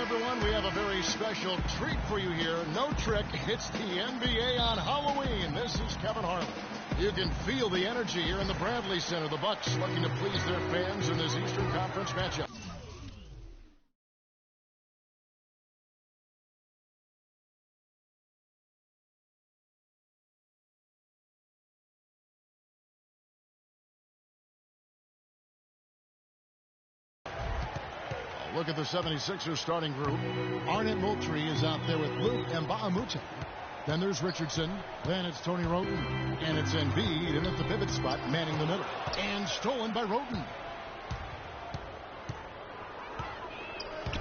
everyone. We have a very special treat for you here. No trick. It's the NBA on Halloween. This is Kevin Harlan. You can feel the energy here in the Bradley Center. The Bucks looking to please their fans in this Eastern Conference matchup. Look at the 76ers starting group. Arnett Moultrie is out there with Luke Mbah-a-Moute. Then there's Richardson. Then it's Tony Wroten. And it's Embiid in at the pivot spot, manning the middle. And stolen by Wroten.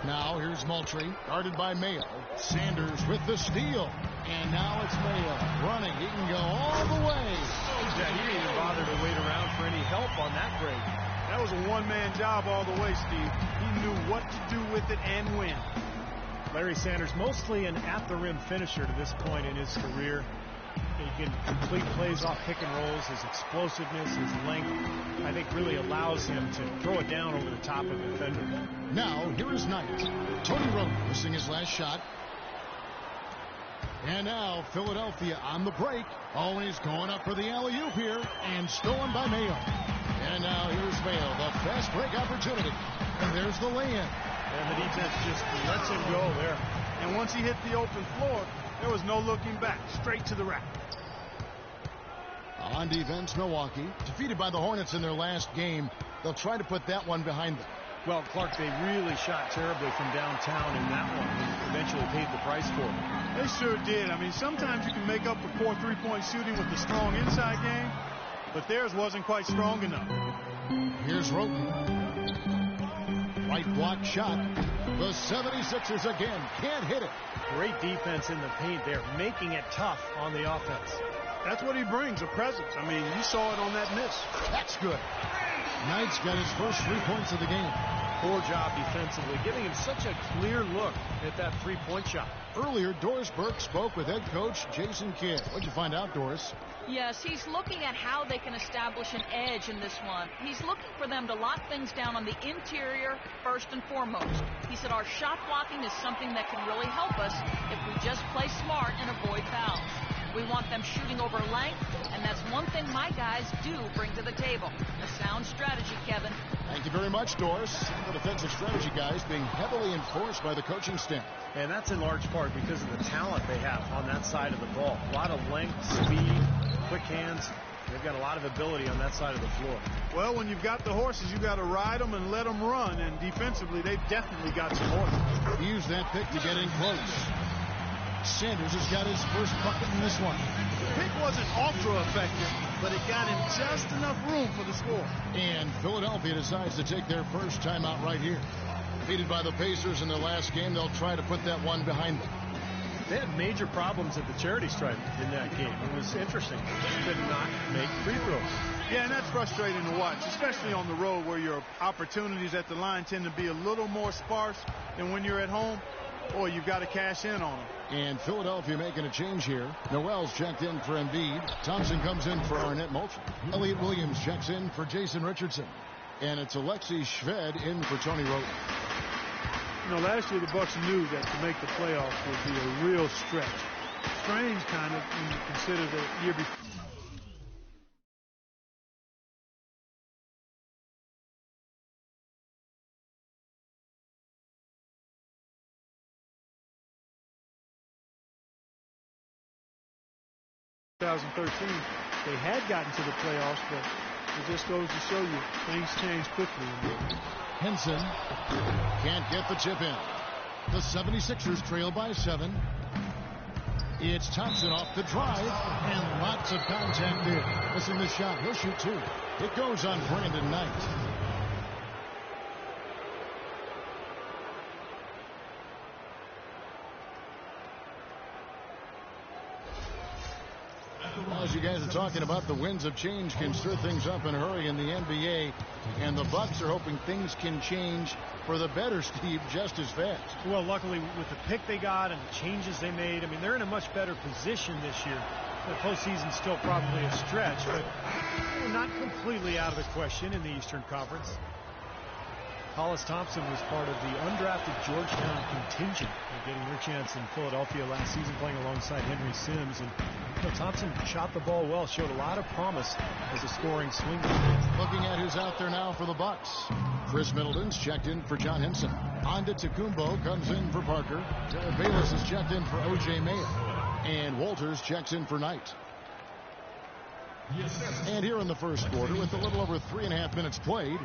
Now here's Moultrie, guarded by Mayo. Sanders with the steal. And now it's Mayo running. He can go all the way. Yeah, he didn't even bother to wait around for any help on that break. That was a one-man job all the way, Steve. He knew what to do with it and when. Larry Sanders, mostly an at-the-rim finisher to this point in his career. He can complete plays off pick and rolls. His explosiveness, his length, I think really allows him to throw it down over the top of the defender. Now, here is Knight. Tony Wroten missing his last shot. And now, Philadelphia on the break. Always going up for the alley-oop here. And stolen by Mayo. And now here's Mayo, the fast break opportunity. And there's the lay-in. And the defense just lets him go there. And once he hit the open floor, there was no looking back. Straight to the rack. On defense, Milwaukee, defeated by the Hornets in their last game. They'll try to put that one behind them. Well, Clark, they really shot terribly from downtown in that one and eventually paid the price for it. They sure did. I mean, sometimes you can make up for poor three-point shooting with the strong inside game, but theirs wasn't quite strong enough. Here's Wroten. Right block shot. The 76ers again can't hit it. Great defense in the paint there, making it tough on the offense. That's what he brings, a presence. I mean, you saw it on that miss. That's good. Knight's got his first 3 points of the game. Poor job defensively, giving him such a clear look at that three-point shot. Earlier, Doris Burke spoke with head coach Jason Kidd. What'd you find out, Doris? Yes, he's looking at how they can establish an edge in this one. He's looking for them to lock things down on the interior first and foremost. He said our shot blocking is something that can really help us if we just play smart and avoid fouls. We want them shooting over length, and that's one thing my guys do bring to the table. A sound strategy, Kevin. Thank you very much, Doris. The defensive strategy guys being heavily enforced by the coaching staff. And that's in large part because of the talent they have on that side of the ball. A lot of length, speed, quick hands. They've got a lot of ability on that side of the floor. Well, when you've got the horses, you got to ride them and let them run. And defensively, they've definitely got some horses. Use that pick to get in close. Sanders has got his first bucket in this one. The pick wasn't ultra effective, but it got him just enough room for the score. And Philadelphia decides to take their first timeout right here. Defeated by the Pacers in their last game, they'll try to put that one behind them. They had major problems at the charity stripe in that game. It was interesting. They could not make free throws. Yeah, and that's frustrating to watch, especially on the road where your opportunities at the line tend to be a little more sparse than when you're at home. Boy, you've got to cash in on them. And Philadelphia making a change here. Noel's checked in for Embiid. Thompson comes in for Arnett Moultrie. Elliot Williams checks in for Jason Richardson. And it's Alexei Shved in for Tony Wroten. You know, last year the Bucks knew that to make the playoffs would be a real stretch. Strange, kind of, when you consider the year before. In 2013, they had gotten to the playoffs, but it just goes to show you things change quickly. Henson can't get the chip in. The 76ers trail by 7. It's Thompson off the drive, and lots of contact there. Missing the shot. He'll shoot 2. It goes on Brandon Knight. As you guys are talking about, the winds of change can stir things up in a hurry in the NBA, and the Bucks are hoping things can change for the better, Steve, just as fast. Well, luckily, with the pick they got and the changes they made, I mean, they're in a much better position this year. The postseason's still probably a stretch, but not completely out of the question in the Eastern Conference. Hollis Thompson was part of the undrafted Georgetown contingent, getting their chance in Philadelphia last season, playing alongside Henry Sims. And Thompson shot the ball well, showed a lot of promise as a scoring swinger. Looking at who's out there now for the Bucks. Chris Middleton's checked in for John Henson. Antetokounmpo comes in for Parker. Jared Bayless is checked in for O.J. Mayo. And Walters checks in for Knight. And here in the first quarter, with a little over 3.5 minutes played,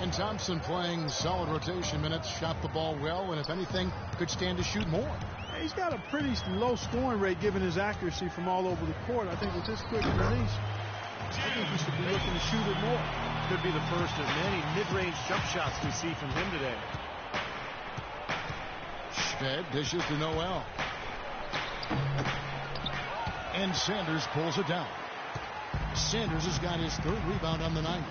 and Thompson playing solid rotation minutes, shot the ball well, and if anything, could stand to shoot more. He's got a pretty low scoring rate given his accuracy from all over the court. I think with this quick release, I think he should be looking to shoot it more. Could be the first of many mid-range jump shots we see from him today. Stead dishes to Noel. And Sanders pulls it down. Sanders has got his 3rd rebound on the night.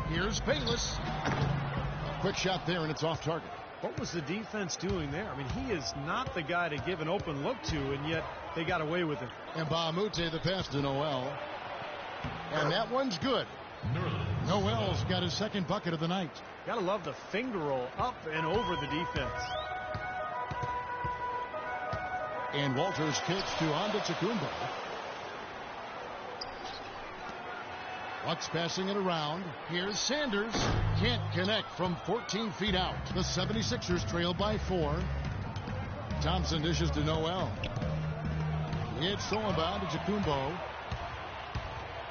Here's Bayless. A quick shot there, and it's off target. What was the defense doing there? I mean, he is not the guy to give an open look to, and yet they got away with it. And Bahamute the pass to Noel. And that one's good. Noel's got his 2nd bucket of the night. Gotta love the finger roll up and over the defense. And Walters kicks to Antetokounmpo. Bucks passing it around. Here's Sanders. Can't connect from 14 feet out. The 76ers trail by 4. Thompson dishes to Noel. It's stolen by Antetokounmpo.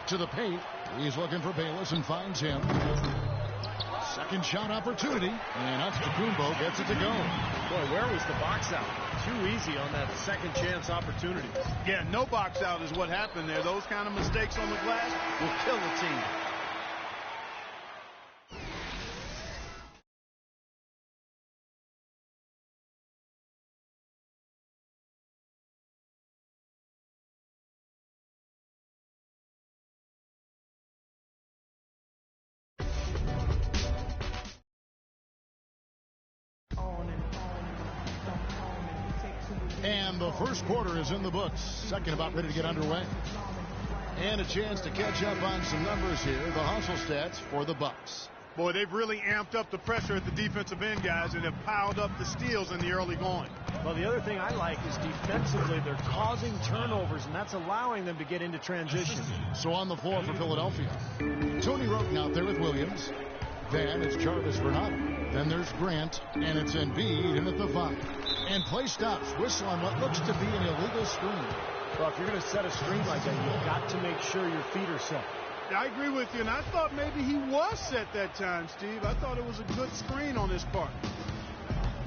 To the paint. He's looking for Bayless and finds him. Second shot opportunity. And Antetokounmpo gets it to go. Boy, where was the box out? Too easy on that second chance opportunity. Yeah, no box out is what happened there. Those kind of mistakes on the glass will kill a team. And the first quarter is in the books. Second about ready to get underway. And a chance to catch up on some numbers here. The hustle stats for the Bucks. Boy, they've really amped up the pressure at the defensive end, guys, and have piled up the steals in the early going. Well, the other thing I like is defensively they're causing turnovers, and that's allowing them to get into transition. So on the floor for Philadelphia, Tony Roten out there with Williams. Then it's Jarvis Bernardo. Then there's Grant, and it's Embiid in at the 5. And play stops. Whistle on what looks to be an illegal screen. Well, if you're going to set a screen like that, you've got to make sure your feet are set. I agree with you, and I thought maybe he was set that time, Steve. I thought it was a good screen on his part.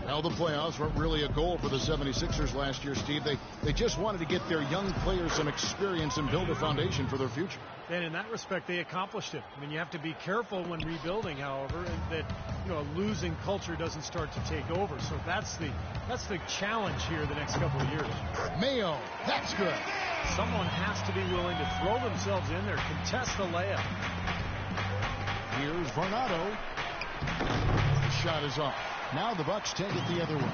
Well, the playoffs weren't really a goal for the 76ers last year, Steve. They just wanted to get their young players some experience and build a foundation for their future. And in that respect, they accomplished it. I mean, you have to be careful when rebuilding, however, that a losing culture doesn't start to take over. So that's the challenge here the next couple of years. Mayo, that's good. Someone has to be willing to throw themselves in there, contest the layup. Here's Bernardo. The shot is off. Now the Bucks take it the other way.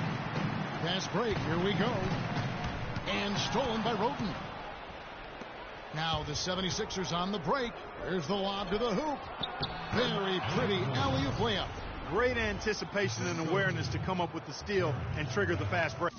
Pass break, here we go. And stolen by Roten. Now the 76ers on the break. There's the lob to the hoop. Very pretty alley-oop layup. Great anticipation and awareness to come up with the steal and trigger the fast break.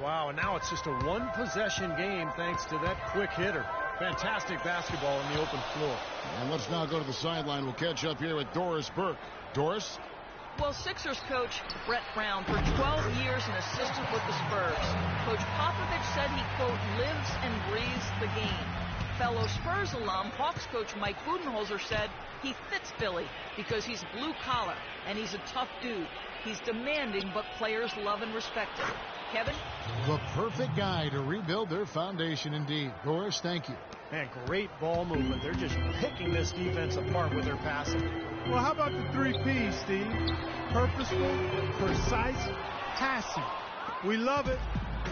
Wow, and now it's just a one-possession game thanks to that quick hitter. Fantastic basketball on the open floor. And let's now go to the sideline. We'll catch up here with Doris Burke. Doris? Well, Sixers coach Brett Brown, for 12 years an assistant with the Spurs. Coach Popovich said he, quote, lives and breathes the game. Fellow Spurs alum, Hawks coach Mike Budenholzer said he fits Philly because he's blue-collar and he's a tough dude. He's demanding, but players love and respect him. Kevin? The perfect guy to rebuild their foundation indeed. Doris, thank you. Man, great ball movement. They're just picking this defense apart with their passing. Well, how about the 3 P's, Steve? Purposeful, precise, passing. We love it,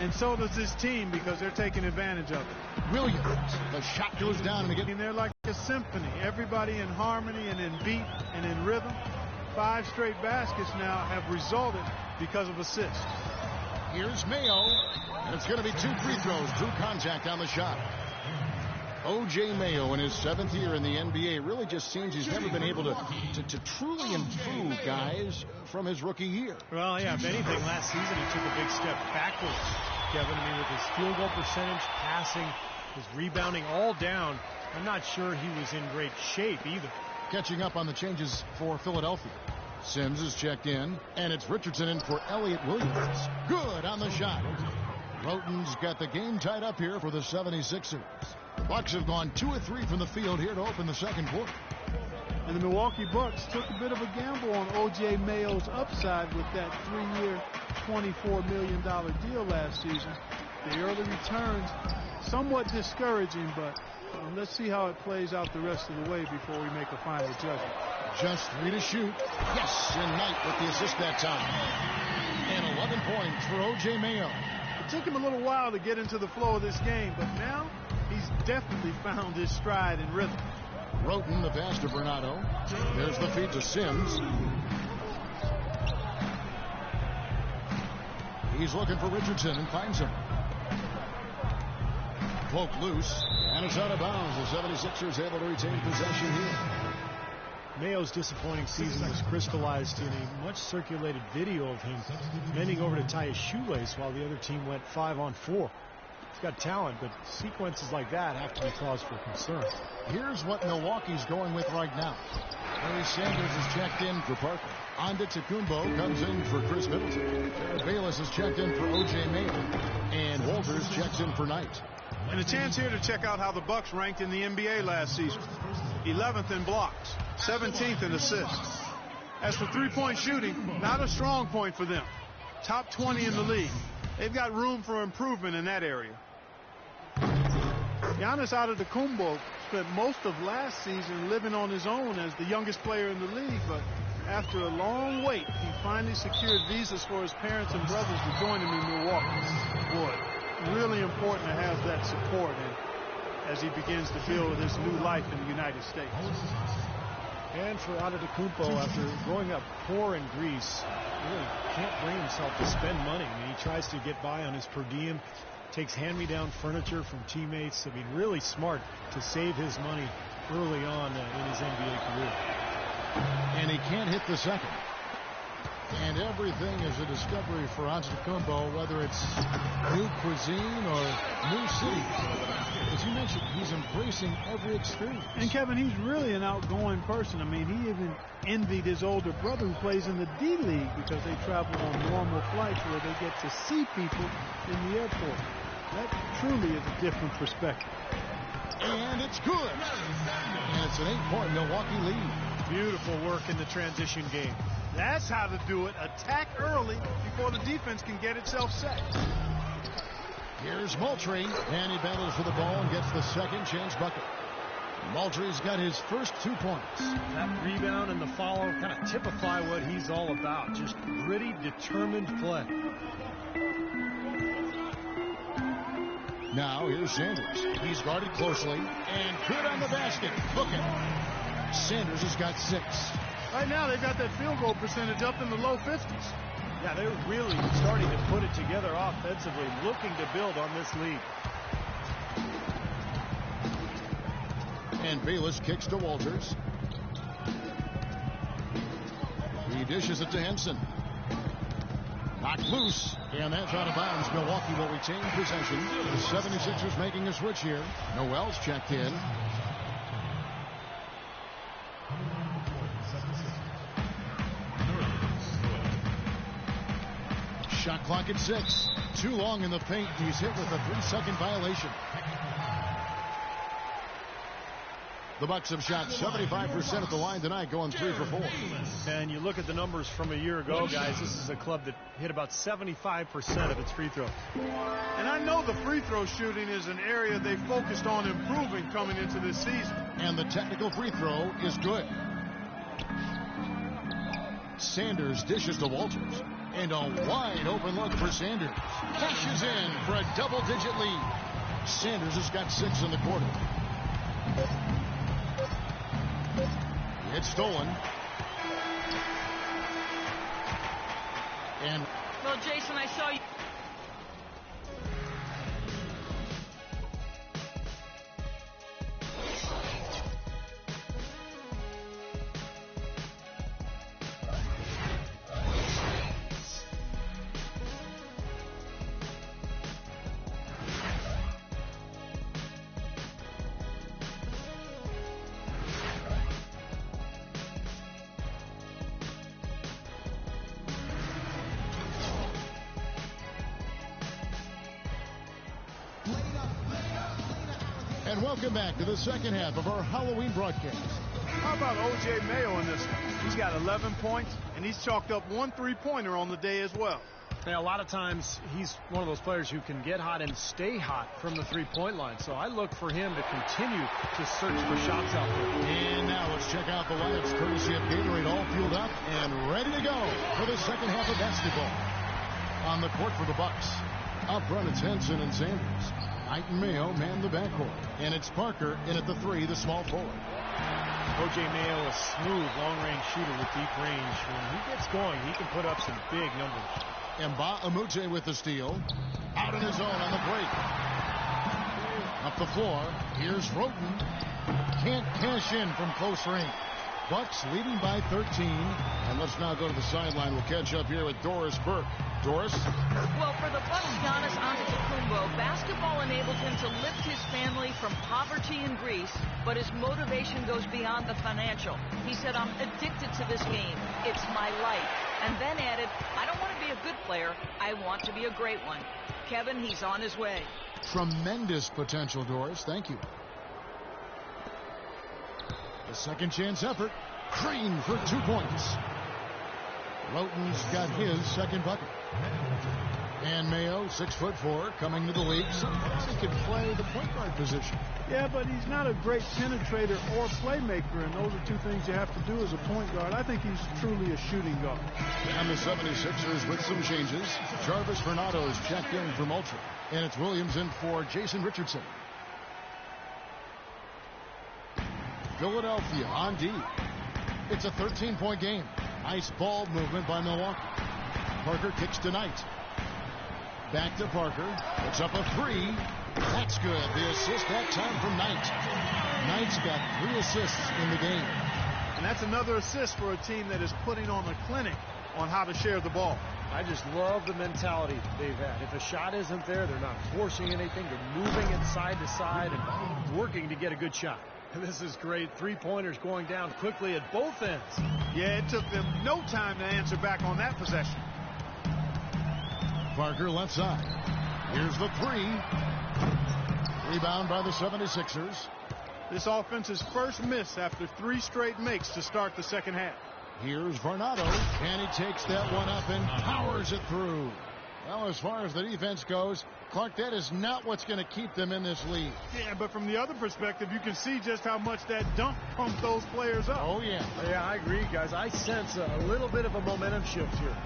and so does this team because they're taking advantage of it. Williams, the shot goes down and again. They're like a symphony. Everybody in harmony and in beat and in rhythm. 5 straight baskets now have resulted because of assists. Here's Mayo, and it's going to be 2 free throws, true contact on the shot. O.J. Mayo in his 7th year in the NBA really just seems he's never been able to truly improve, guys, from his rookie year. Well, yeah, if anything, last season he took a big step backwards, Kevin. I mean, with his field goal percentage, passing, his rebounding all down, I'm not sure he was in great shape either. Catching up on the changes for Philadelphia. Sims is checked in, and it's Richardson in for Elliott Williams. Good on the shot. Roten's got the game tied up here for the 76ers. The Bucks have gone 2 of 3 from the field here to open the second quarter. And the Milwaukee Bucks took a bit of a gamble on O.J. Mayo's upside with that 3-year, $24 million deal last season. The early returns, somewhat discouraging, but let's see how it plays out the rest of the way before we make a final judgment. Just 3 to shoot. Yes, and Knight with the assist that time. And 11 points for O.J. Mayo. It took him a little while to get into the flow of this game, but now he's definitely found his stride and rhythm. Roten, the pass to Bernardo. There's the feed to Sims. He's looking for Richardson and finds him. Cloak loose, and it's out of bounds. The 76ers able to retain possession here. Mayo's disappointing season was crystallized in a much circulated video of him bending over to tie his shoelace while the other team went 5-on-4. He's got talent, but sequences like that have to be cause for concern. Here's what Milwaukee's going with right now. Larry Sanders is checked in for Parker. Antetokounmpo comes in for Chris Middleton. Bayless is checked in for O.J. Mayo. And Walters checks in for Knight. And a chance here to check out how the Bucks ranked in the NBA last season. 11th in blocks, 17th in assists. As for three-point shooting, not a strong point for them. Top 20 in the league. They've got room for improvement in that area. Giannis Antetokounmpo spent most of last season living on his own as the youngest player in the league, but after a long wait, he finally secured visas for his parents and brothers to join him in Milwaukee. Boy, really important to have that support as he begins to build his new life in the United States. And for Antetokounmpo, after growing up poor in Greece, really can't bring himself to spend money. I mean, he tries to get by on his per diem, takes hand-me-down furniture from teammates. I mean, really smart to save his money early on in his NBA career. And he can't hit the second. And everything is a discovery for Antetokounmpo, whether it's new cuisine or new cities. As you mentioned, he's embracing every experience. And Kevin, he's really an outgoing person. I mean, he even envied his older brother who plays in the D-League because they travel on normal flights where they get to see people in the airport. That truly is a different perspective. And it's good. And it's an 8-point Milwaukee lead. Beautiful work in the transition game. That's how to do it. Attack early before the defense can get itself set. Here's Moultrie, and he battles for the ball and gets the second chance bucket. Moultrie's got his first 2 points. That rebound and the follow kind of typify what he's all about. Just gritty, determined play. Now here's Sanders. He's guarded closely and good on the basket. Look at Sanders has got 6. Right now they've got that field goal percentage up in the low 50s. Yeah, they're really starting to put it together offensively, looking to build on this lead. And Bayless kicks to Walters. He dishes it to Henson. Knocked loose, and that's out of bounds. Milwaukee will retain possession. The 76ers making a switch here. Noel's checked in. Shot clock at 6. Too long in the paint. He's hit with a 3-second violation. The Bucks have shot 75% at the line tonight, going 3 for 4. And you look at the numbers from a year ago, guys. This is a club that hit about 75% of its free throws. And I know the free throw shooting is an area they focused on improving coming into this season. And the technical free throw is good. Sanders dishes to Walters. And a wide open look for Sanders. Cashes in for a double-digit lead. Sanders has got 6 in the quarter. It's stolen. And well, Jason, I saw you. And welcome back to the second half of our Halloween broadcast. How about O.J. Mayo in this one? He's got 11 points, and he's chalked up 1 3-pointer on the day as well. Yeah, a lot of times he's one of those players who can get hot and stay hot from the three-point line. So I look for him to continue to search for shots out there. And now let's check out the lineups courtesy of Gatorade, all fueled up and ready to go for the second half of basketball. On the court for the Bucks. Up front, it's Henson and Sanders. Knight and Mayo man the backcourt. And it's Parker in at the 3, the small forward. O.J. Mayo, a smooth, long-range shooter with deep range. When he gets going, he can put up some big numbers. Mba Amute with the steal. Out on his own on the break. Up the floor. Here's Roten. Can't cash in from close range. Bucks leading by 13. And let's now go to the sideline. We'll catch up here with Doris Burke. Doris? Well, for the Bucks, Giannis Antetokounmpo, basketball enabled him to lift his family from poverty in Greece, but his motivation goes beyond the financial. He said, I'm addicted to this game. It's my life. And then added, I don't want to be a good player. I want to be a great one. Kevin, he's on his way. Tremendous potential, Doris. Thank you. The second chance effort. Green for 2 points. Roten's got his second bucket. And Mayo, 6'4", coming to the league. Sometimes he can play the point guard position. Yeah, but he's not a great penetrator or playmaker, and those are 2 things you have to do as a point guard. I think he's truly a shooting guard. And the 76ers with some changes. Jarvis Fernando is checked in from Ultra. And it's Williams in for Jason Richardson. Philadelphia on D. It's a 13-point game. Nice ball movement by Milwaukee. Parker kicks to Knight. Back to Parker. Puts up a 3. That's good. The assist that time from Knight. Knight's got 3 assists in the game. And that's another assist for a team that is putting on a clinic on how to share the ball. I just love the mentality they've had. If a shot isn't there, they're not forcing anything. They're moving it side to side and working to get a good shot. This is great. 3-pointers going down quickly at both ends. Yeah, it took them no time to answer back on that possession. Parker left side. Here's the 3. Rebound by the 76ers. This offense's first miss after 3 straight makes to start the second half. Here's Varnado, and he takes that one up and powers it through. Well, as far as the defense goes, Clark, that is not what's going to keep them in this league. Yeah, but from the other perspective, you can see just how much that dunk pumped those players up. Oh, yeah. Yeah, I agree, guys. I sense a little bit of a momentum shift here.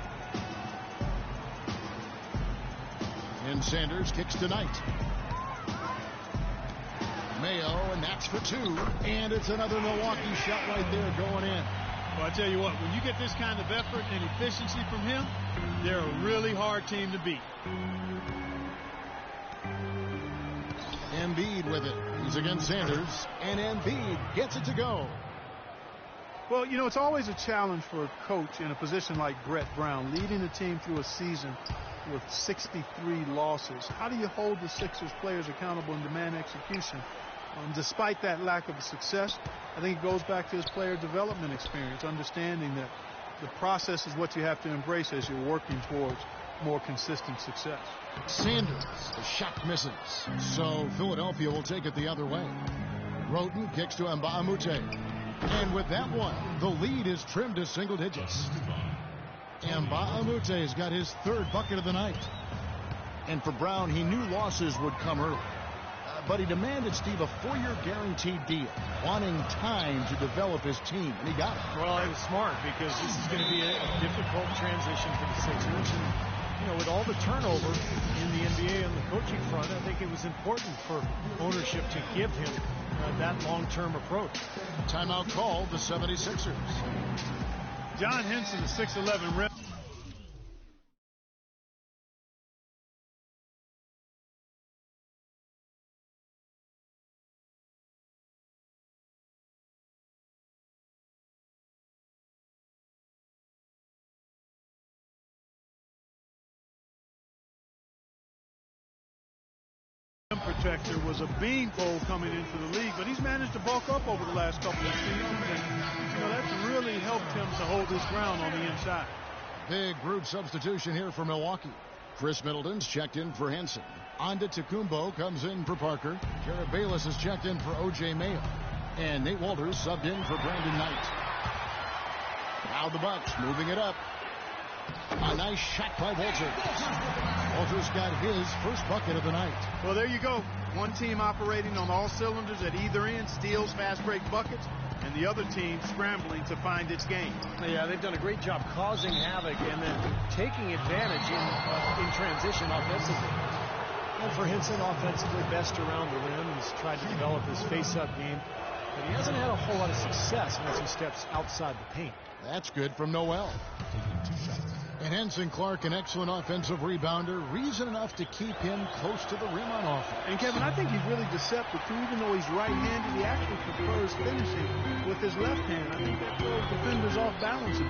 And Sanders kicks to Knight. Mayo, and that's for 2. And it's another Milwaukee shot right there going in. Well, I tell you what, when you get this kind of effort and efficiency from him, they're a really hard team to beat. Embiid with it. He's against Sanders, and Embiid gets it to go. Well, you know, it's always a challenge for a coach in a position like Brett Brown, leading the team through a season with 63 losses. How do you hold the Sixers players accountable and demand execution? Despite that lack of success, I think it goes back to his player development experience, understanding that the process is what you have to embrace as you're working towards more consistent success. Sanders, the shot misses. So Philadelphia will take it the other way. Roten kicks to Mbah a Moute. And with that one, the lead is trimmed to single digits. Mbah a Moute has got his third bucket of the night. And for Brown, he knew losses would come early. But he demanded, Steve, a 4-year guaranteed deal, wanting time to develop his team, and he got it. Well, it was smart because this is going to be a difficult transition for the Sixers. And, you know, with all the turnover in the NBA on the coaching front, I think it was important for ownership to give him that long-term approach. Timeout called the 76ers. John Henson, the 6'11" rim. Protector was a beanpole coming into the league, but he's managed to bulk up over the last couple of seasons, and you know that's really helped him to hold his ground on the inside. Big group substitution here for Milwaukee. Chris Middleton's checked in for Henson. Antetokounmpo comes in for Parker. Jared Bayless is checked in for O.J. Mayo, and Nate Walters subbed in for Brandon Knight. Now the Bucks moving it up. A nice shot by Walters. Walters got his first bucket of the night. Well, there you go. One team operating on all cylinders at either end, steals, fast break buckets, and the other team scrambling to find its game. Yeah, they've done a great job causing havoc and then taking advantage in transition offensively. And for Henson, offensively, best around the rim. He's tried to develop his face-up game, but he hasn't had a whole lot of success unless he steps outside the paint. That's good from Noel. And Henson Clark, an excellent offensive rebounder, reason enough to keep him close to the rim on offense. And Kevin, I think he's really deceptive too. Even though he's right-handed, he actually prefers finishing with his left hand. I think that throws defenders off balance a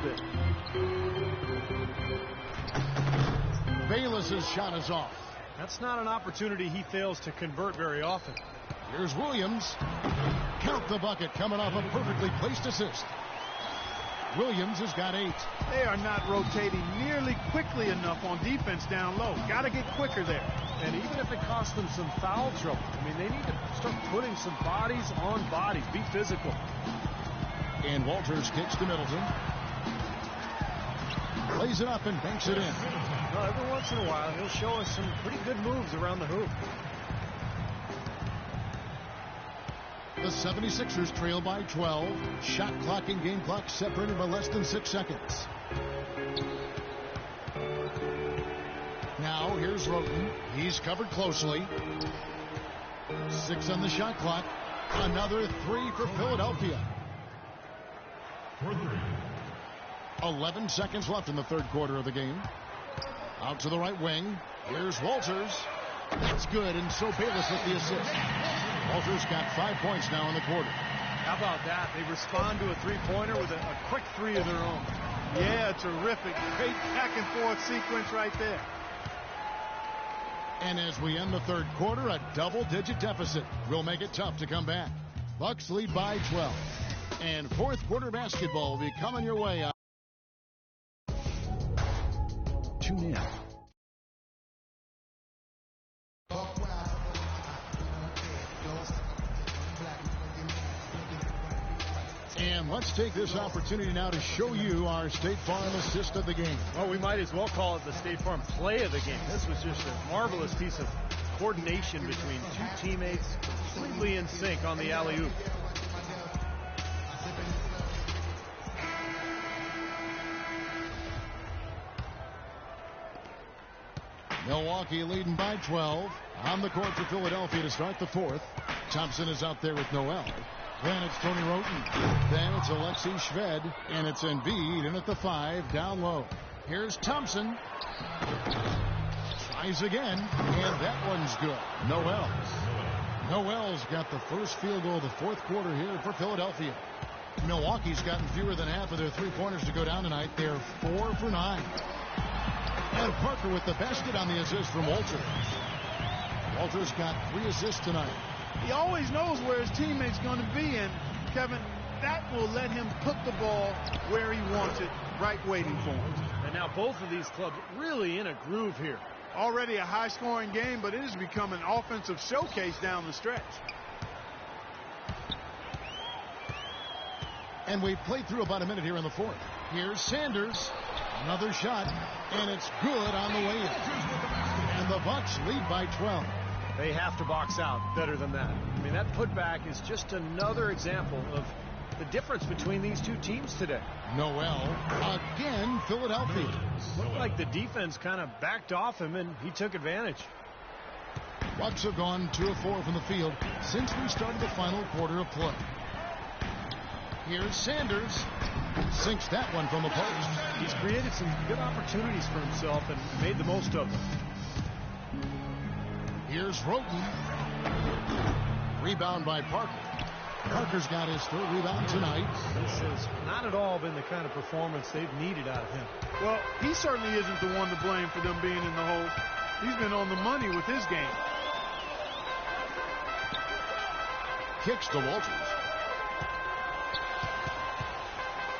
bit. Bayless's shot is off. That's not an opportunity he fails to convert very often. Here's Williams. Count the bucket coming off a perfectly placed assist. Williams has got 8. They are not rotating nearly quickly enough on defense down low. Got to get quicker there. And even if it costs them some foul trouble, I mean, they need to start putting some bodies on bodies. Be physical. And Walters kicks to Middleton. Plays it up and banks it in. Well, every once in a while, he'll show us some pretty good moves around the hoop. The 76ers trail by 12. Shot clock and game clock separated by less than 6 seconds. Now here's Roten. He's covered closely. 6 on the shot clock. Another 3 for Philadelphia. 11 seconds left in the third quarter of the game. Out to the right wing. Here's Walters. That's good, and so Bayless with the assist. Walters got 5 points now in the quarter. How about that? They respond to a three-pointer with a quick 3 of their own. Yeah, terrific. Great back-and-forth sequence right there. And as we end the third quarter, a double-digit deficit will make it tough to come back. Bucks lead by 12. And fourth quarter basketball will be coming your way. Tune in. And let's take this opportunity now to show you our State Farm assist of the game. Well, we might as well call it the State Farm play of the game. This was just a marvelous piece of coordination between two teammates, completely in sync on the alley-oop. Milwaukee leading by 12. On the court for Philadelphia to start the fourth. Thompson is out there with Noel. Then it's Tony Roten. Then it's Alexei Shved. And it's Embiid in at the 5 down low. Here's Thompson. Tries again. And that one's good. Noel's got the first field goal of the fourth quarter here for Philadelphia. Milwaukee's gotten fewer than half of their three-pointers to go down tonight. They're 4 for 9. And Parker with the basket on the assist from Walters. Walters got 3 assists tonight. He always knows where his teammate's going to be, and Kevin, that will let him put the ball where he wants it, right waiting for him. And now both of these clubs really in a groove here. Already a high-scoring game, but it has become an offensive showcase down the stretch. And we've played through about a minute here in the fourth. Here's Sanders. Another shot, and it's good on the way in. And the Bucks lead by 12. They have to box out better than that. I mean, that putback is just another example of the difference between these two teams today. Noel, again, Philadelphia. Looked like the defense kind of backed off him, and he took advantage. Bucks have gone 2 of 4 from the field since we started the final quarter of play. Here's Sanders. Sinks that one from the post. He's created some good opportunities for himself and made the most of them. Here's Roten. Rebound by Parker. Parker's got his 3rd rebound tonight. This has not at all been the kind of performance they've needed out of him. Well, he certainly isn't the one to blame for them being in the hole. He's been on the money with his game. Kicks to Walters.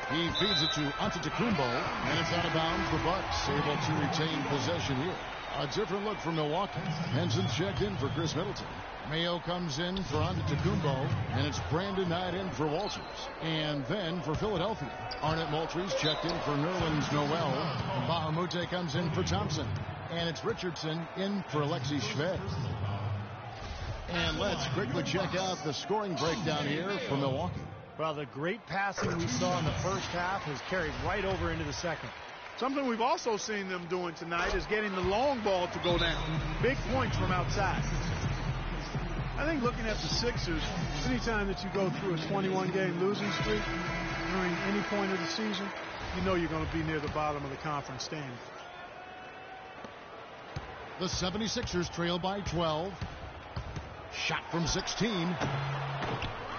He feeds it to Antetokounmpo, and it's out of bounds. The Bucks able to retain possession here. A different look for Milwaukee. Henson's checked in for Chris Middleton. Mayo comes in for Antetokounmpo, and it's Brandon Knight in for Walters. And then for Philadelphia, Arnett Moultries checked in for Nerlens Noel. Bahamute comes in for Thompson, and it's Richardson in for Alexei Shved. And let's quickly check out the scoring breakdown here for Milwaukee. Well, the great passing we saw in the first half has carried right over into the second. Something we've also seen them doing tonight is getting the long ball to go down. Big points from outside. I think looking at the Sixers, anytime that you go through a 21-game losing streak during any point of the season, you know you're going to be near the bottom of the conference standing. The 76ers trail by 12. Shot from 16.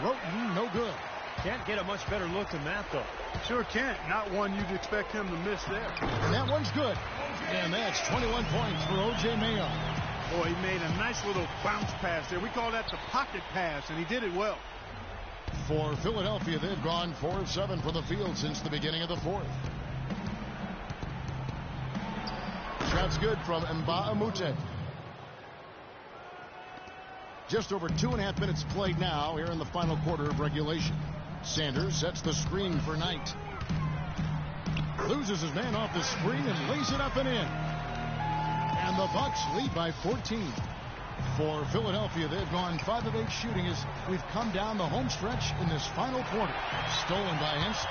Roten, no good. Can't get a much better look than that, though. Sure can't. Not one you'd expect him to miss there. And that one's good. And that's 21 points for O.J. Mayo. Boy, he made a nice little bounce pass there. We call that the pocket pass, and he did it well. For Philadelphia, they've gone 4 of 7 from the field since the beginning of the fourth. Shot's good from Mbah-a-Moute. Just over 2.5 minutes played now here in the final quarter of regulation. Sanders sets the screen for Knight. Loses his man off the screen and lays it up and in. And the Bucks lead by 14. For Philadelphia, they've gone 5 of 8 shooting as we've come down the home stretch in this final quarter. Stolen by Henson.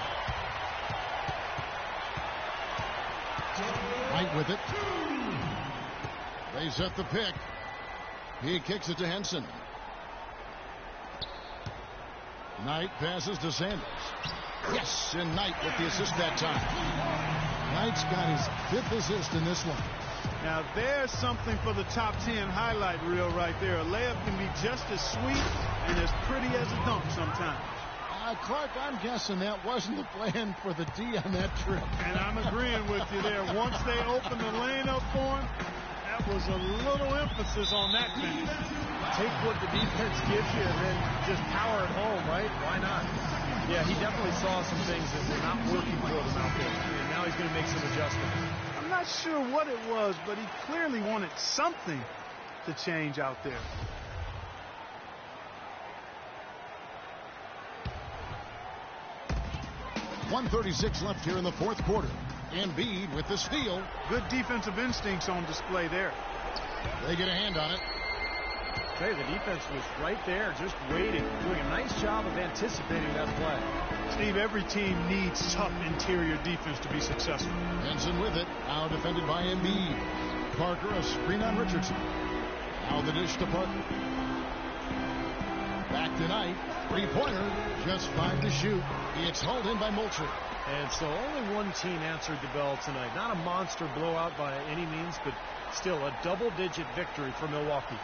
Knight with it. They set the pick. He kicks it to Henson. Knight passes to Sanders. Yes, and Knight with the assist that time. Knight's got his 5th assist in this one. Now there's something for the top 10 highlight reel right there. A layup can be just as sweet and as pretty as a dunk sometimes. Clark, I'm guessing that wasn't the plan for the D on that trip. And I'm agreeing with you there. Once they opened the lane up for him, that was a little emphasis on that finish. Take what the defense gives you and then just power it home, right? Why not? Yeah, he definitely saw some things that were not working for him out there. And now he's going to make some adjustments. I'm not sure what it was, but he clearly wanted something to change out there. .136 left here in the fourth quarter. Embiid with the steal. Good defensive instincts on display there. They get a hand on it. Hey, the defense was right there, just waiting, doing a nice job of anticipating that play. Steve, every team needs tough interior defense to be successful. Henson with it, now defended by Embiid. Parker, a screen on Richardson. Now the dish to Parker. Back to Knight. 3-pointer, just 5 to shoot. It's hauled in by Moultrie. And so only one team answered the bell tonight. Not a monster blowout by any means, but still a double-digit victory for Milwaukee.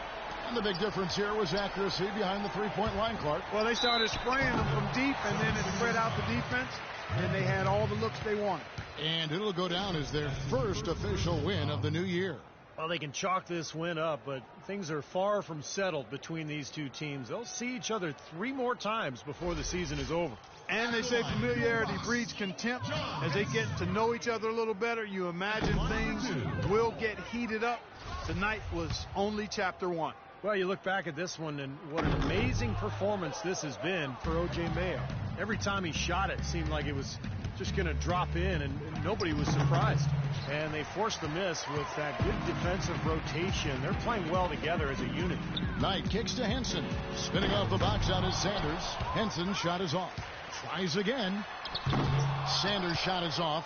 And the big difference here was accuracy behind the 3-point line, Clark. Well, they started spraying them from deep, and then it spread out out the defense, and they had all the looks they wanted. And it'll go down as their first official win of the new year. Well, they can chalk this win up, but things are far from settled between these two teams. They'll see each other 3 more times before the season is over. And they say familiarity breeds contempt. As they get to know each other a little better, you imagine things will get heated up. Tonight was only chapter 1. Well, you look back at this one, and what an amazing performance this has been for O.J. Mayo. Every time he shot it seemed like it was just going to drop in, and nobody was surprised. And they forced the miss with that good defensive rotation. They're playing well together as a unit. Knight kicks to Henson. Spinning off the box out is Sanders. Henson shot is off. Tries again. Sanders shot is off.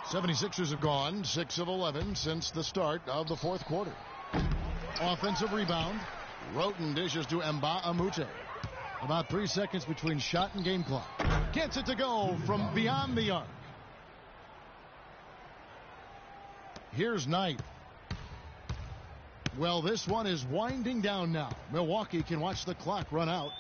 76ers have gone 6 of 11 since the start of the fourth quarter. Offensive rebound. Roten dishes to Mba Amute. About 3 seconds between shot and game clock. Gets it to go from beyond the arc. Here's Knight. Well, this one is winding down now. Milwaukee can watch the clock run out.